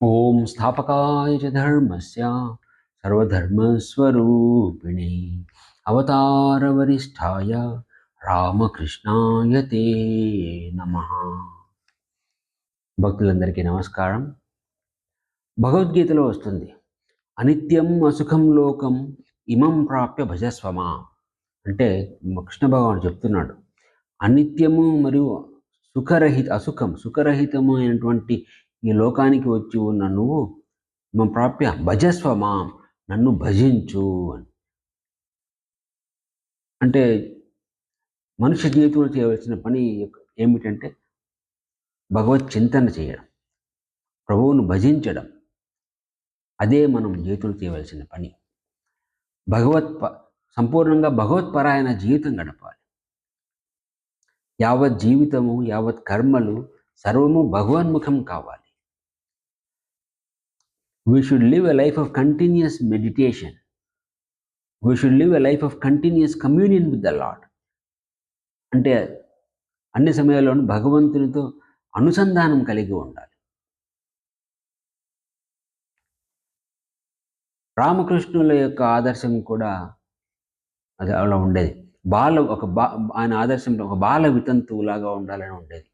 ఓం స్థాపకాయ చ ధర్మస్య సర్వధర్మస్వరూపిణే అవతారవరిష్ఠాయ రామకృష్ణాయ తే నమః. భక్తులందరికీ నమస్కారం. భగవద్గీతలో వస్తుంది, అనిత్యం అసుఖం లోకం ఇమం ప్రాప్య భజస్వమా. అంటే కృష్ణ భగవానుడు చెప్తున్నాడు, అనిత్యము మరియు సుఖరహితము అయినటువంటి ఈ లోకానికి వచ్చి ఉన్న నువ్వు మా ప్రాప్య భజస్వ మాం, నన్ను భజించు అని. అంటే మనుష్య జీవితంలో చేయవలసిన పని ఏమిటంటే భగవత్ చింతన చేయడం, ప్రభువును భజించడం. అదే మనం జీవితంలో చేయవలసిన పని. సంపూర్ణంగా భగవత్పరాయణ జీవితం గడపాలి. యావత్ జీవితము, యావత్ కర్మలు సర్వము భగవన్ముఖం కావాలి. We should live a life of continuous meditation. We should live a life of continuous communion with the Lord. అంటే అన్ని సమయాల్లోనూ భగవంతునితో అనుసంధానం కలిగి ఉండాలి. రామకృష్ణుల యొక్క ఆదర్శం కూడా అది అలా ఉండేది. ఆయన ఆదర్శంలో ఒక బాల వితంతువులాగా ఉండాలని ఉండేది.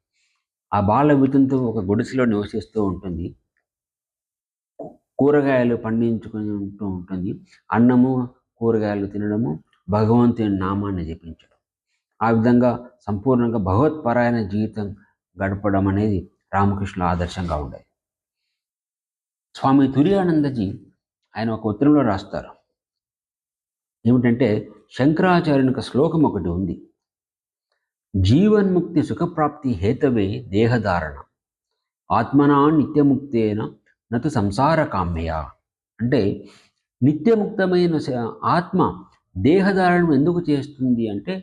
ఆ బాల వితంతువు ఒక గుడిసెలో నివసిస్తూ ఉంటుంది. కూరగాయలు పండించుకొని ఉంటుంది. అన్నము కూరగాయలు తినడము, భగవంతుని నామాన్ని జపించడం, ఆ విధంగా సంపూర్ణంగా భగవత్పరాయణ జీవితం గడపడం అనేది రామకృష్ణుల ఆదర్శంగా ఉండేది. స్వామి తుర్యానందజీ ఆయన ఒక ఉత్తరంలో రాస్తారు, ఏమిటంటే శంకరాచార్యుని యొక్క శ్లోకం ఒకటి ఉంది, జీవన్ముక్తి సుఖప్రాప్తి హేతవే దేహధారణ ఆత్మనా నిత్యముక్తేన నతు సంసార కామ్య. అంటే నిత్యముక్తమైన ఆత్మ దేహధారణం ఎందుకు చేస్తుంది అంటే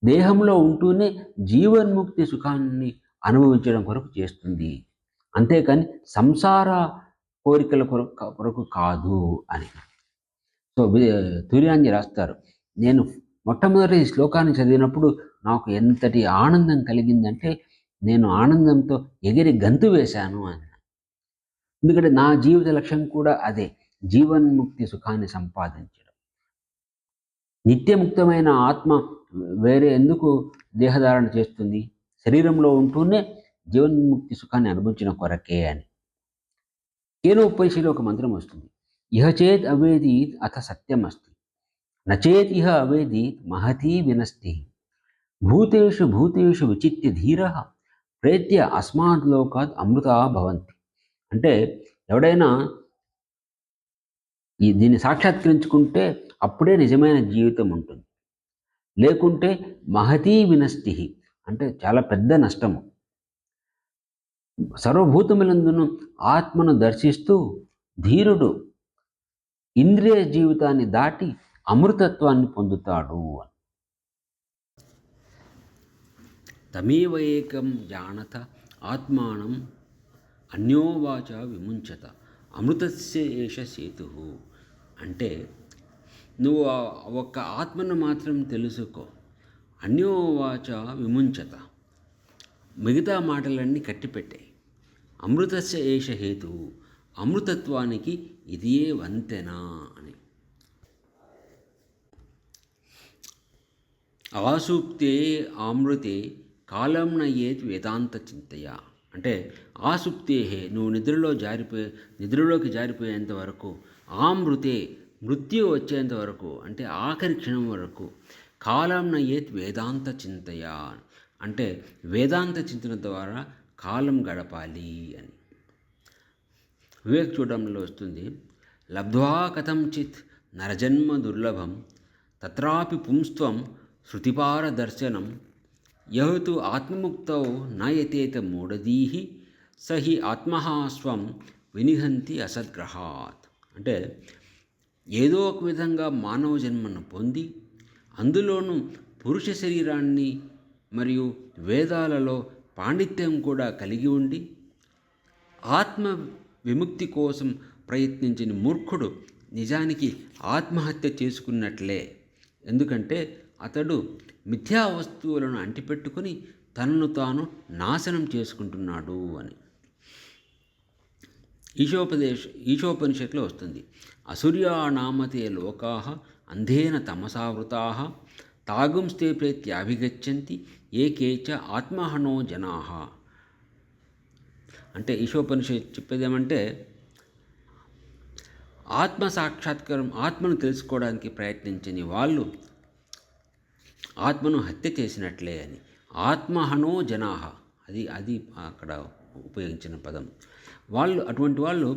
దేహంలో ఉంటూనే జీవన్ముక్తి సుఖాన్ని అనుభవించడం కొరకు చేస్తుంది, అంతేకాని సంసార కోరికల కొరకు కాదు అని. సో తుర్యాన్ని రాస్తారు, నేను మొట్టమొదటి ఈ శ్లోకాన్ని చదివినప్పుడు నాకు ఎంతటి ఆనందం కలిగిందంటే నేను ఆనందంతో ఎగిరి గంతు వేశాను అని. ఎందుకంటే నా జీవిత లక్ష్యం కూడా అదే, జీవన్ముక్తి సుఖాన్ని సంపాదించడం. నిత్యముక్తమైన ఆత్మ వేరే ఎందుకు దేహధారణ చేస్తుంది? శరీరంలో ఉంటూనే జీవన్ముక్తి సుఖాన్ని అనుభవించిన కొరకే అని. కేనోపనిషత్తులో ఒక మంత్రం వస్తుంది, ఇహ చేత్ అవేదీత్ అథ సత్యం అస్తి, నచేత్ ఇహ అవేదీత్ మహతీ వినష్టి, భూతేషు భూతేషు విచిత్య ధీరః ప్రేత్య అస్మాత్ లోకాత్ అమృతా భవంతి. అంటే ఎవడైనా దీన్ని సాక్షాత్కరించుకుంటే అప్పుడే నిజమైన జీవితం ఉంటుంది, లేకుంటే మహతీ వినష్టి అంటే చాలా పెద్ద నష్టము. సర్వభూతములందును ఆత్మను దర్శిస్తూ ధీరుడు ఇంద్రియ జీవితాన్ని దాటి అమృతత్వాన్ని పొందుతాడు. తమేవ ఏకం జానత ఆత్మానం అన్యోవాచ విముంచత అమృతస్య ఏష సేతు. అంటే నువ్వు ఒక్క ఆత్మను మాత్రం తెలుసుకో, అన్యోవాచ విముంచత, మిగతా మాటలన్నీ కట్టిపెట్టాయి. అమృతస్య ఏష హేతు, అమృతత్వానికి ఇదియే వంతెన అని. ఆసుప్తే ఆమృతే కాలం నయేత్ వేదాంత చింతయ. అంటే ఆసుప్తే, నువ్వు నిద్రలోకి జారిపోయేంత వరకు, ఆమృతే మృత్యు వచ్చేంత వరకు, అంటే ఆఖరి క్షణం వరకు, కాలం నయేత్ వేదాంత చింతయ అంటే వేదాంత చింతన ద్వారా కాలం గడపాలి అని. వివేక్ చూడంలో వస్తుంది, లబ్ధ్వా కథంచిత్ నరజన్మ దుర్లభం తత్రాపి పుంస్త్వం శృతిపార దర్శనం యహతు ఆత్మముక్తౌ నయతేత మూఢధీః సహి ఆత్మహాస్వం వినిహంతి అసద్గ్రహాత్. అంటే ఏదో ఒక విధంగా మానవ జన్మను పొంది అందులోనూ పురుష శరీరాన్ని మరియు వేదాలలో పాండిత్యం కూడా కలిగి ఉండి ఆత్మ విముక్తి కోసం ప్రయత్నించిన మూర్ఖుడు నిజానికి ఆత్మహత్య చేసుకున్నట్లే. ఎందుకంటే అతడు మిథ్యా వస్తువులను అంటిపెట్టుకుని తనను తాను నాశనం చేసుకుంటున్నాడు అని. ఈశోపనిషత్తులో వస్తుంది. అసూర్యా నామతే లోకా అంధేన తమసావృతా తాగుంస్తే ప్రేత్యాభిగచ్చంతి ఏకేచ ఆత్మహనో జనా. అంటే ఈశోపనిషత్ చెప్పేదేమంటే, ఆత్మ సాక్షాత్కారం, ఆత్మను తెలుసుకోవడానికి ప్రయత్నించని వాళ్ళు ఆత్మను హత్య చేసినట్లే అని. ఆత్మహనో జనాహ, అది అక్కడ ఉపయోగించిన పదం. అటువంటి వాళ్ళు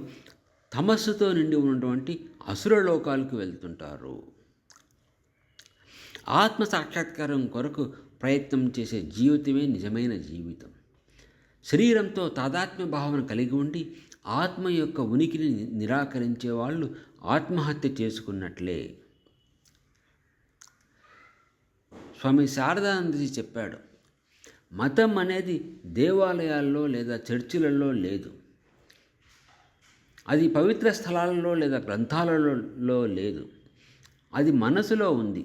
తమస్సుతో నిండి ఉన్నటువంటి అసురలోకాలకు వెళ్తుంటారు. ఆత్మ సాక్షాత్కారం కొరకు ప్రయత్నం చేసే జీవితమే నిజమైన జీవితం. శరీరంతో తాదాత్మ్య భావన కలిగి ఉండి ఆత్మ యొక్క ఉనికిని నిరాకరించే వాళ్ళు ఆత్మహత్య చేసుకున్నట్లే. స్వామి శారదానందజీ చెప్పాడు, మతం అనేది దేవాలయాల్లో లేదా చర్చిలలో లేదు, అది పవిత్ర స్థలాలలో లేదా గ్రంథాలలో లేదు, అది మనసులో ఉంది.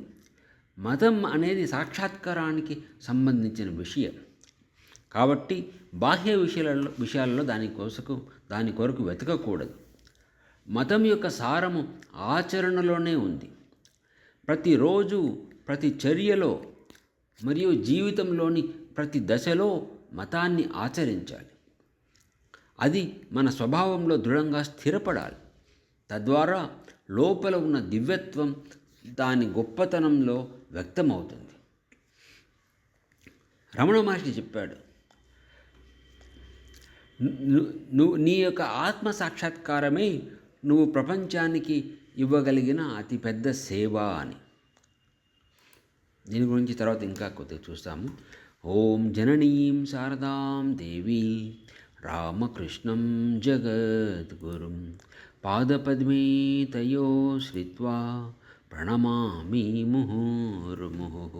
మతం అనేది సాక్షాత్కారానికి సంబంధించిన విషయం కాబట్టి బాహ్య విషయాలలో దాని కొరకు వెతకకూడదు. మతం యొక్క సారము ఆచరణలోనే ఉంది. ప్రతిరోజు, ప్రతి చర్యలో మరియు జీవితంలోని ప్రతి దశలో మతాన్ని ఆచరించాలి. అది మన స్వభావంలో దృఢంగా స్థిరపడాలి. తద్వారా లోపల ఉన్న దివ్యత్వం దాని గొప్పతనంలో వ్యక్తమవుతుంది. రమణ మహర్షి చెప్పాడు, నీ యొక్క ఆత్మ సాక్షాత్కారమే నువ్వు ప్రపంచానికి ఇవ్వగలిగిన అతిపెద్ద సేవ అని. దీని గురించి తర్వాత ఇంకా కొద్దిగా చూస్తాము. ఓం జననీం శారదాం దేవీ రామకృష్ణం జగద్గురుం పాదపద్మే తయో శ్రిత్వా ప్రణమామి ముహుర్ముహుః.